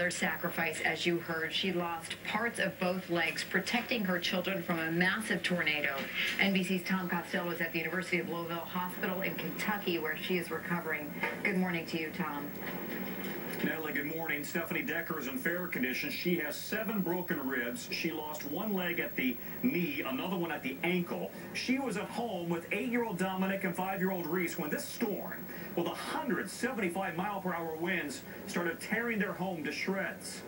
Their sacrifice, as you heard, she lost parts of both legs protecting her children from a massive tornado. NBC's Tom Costello is at the University of Louisville Hospital in Kentucky, where she is recovering. Good morning to you, Tom. Natalie, good morning. Stephanie Decker is in fair condition. She has 7 broken ribs. She lost one leg at the knee, another one at the ankle. She was at home with 8-year-old Dominic and 5-year-old Reese when this storm, with 175-mile-per-hour winds, started tearing their home to shreds.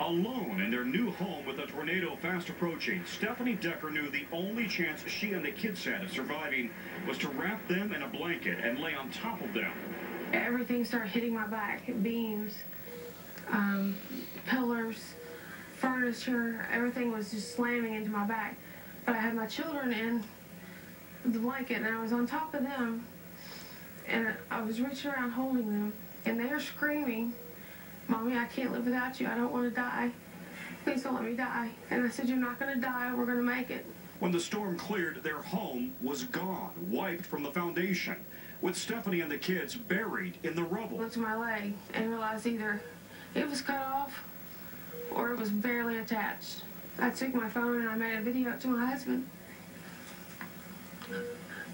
Alone in their new home with a tornado fast approaching, Stephanie Decker knew the only chance she and the kids had of surviving was to wrap them in a blanket and lay on top of them. Everything started hitting my back. Beams, pillars, furniture, everything was just slamming into my back. But I had my children in the blanket and I was on top of them and I was reaching around holding them and they were screaming, "Mommy, I can't live without you. I don't want to die. Please don't let me die." And I said, "You're not going to die. We're going to make it." When the storm cleared, their home was gone, wiped from the foundation, with Stephanie and the kids buried in the rubble. I looked at my leg and realized either it was cut off or it was barely attached. I took my phone and I made a video to my husband,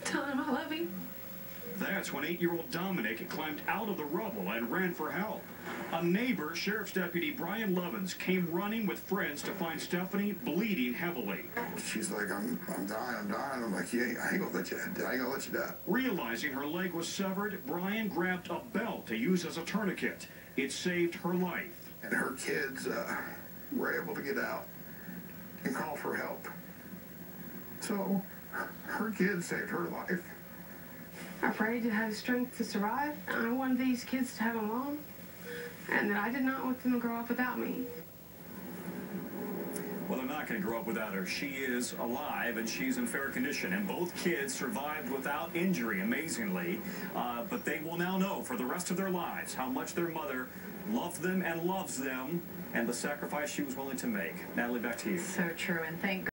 telling him I love him. That's when 8-year-old Dominic climbed out of the rubble and ran for help. A neighbor, Sheriff's Deputy Brian Lovins, came running with friends to find Stephanie bleeding heavily. She's like, I'm dying. I'm like, yeah, I ain't gonna let you die. Realizing her leg was severed, Brian grabbed a belt to use as a tourniquet. It saved her life. And her kids were able to get out and call for help. So her kids saved her life. I prayed to have the strength to survive. I wanted these kids to have a mom, and that I did not want them to grow up without me. Well, they're not going to grow up without her. She is alive, and she's in fair condition. And both kids survived without injury, amazingly. But they will now know for the rest of their lives how much their mother loved them and loves them, and the sacrifice she was willing to make. Natalie, back to you. So true, and thank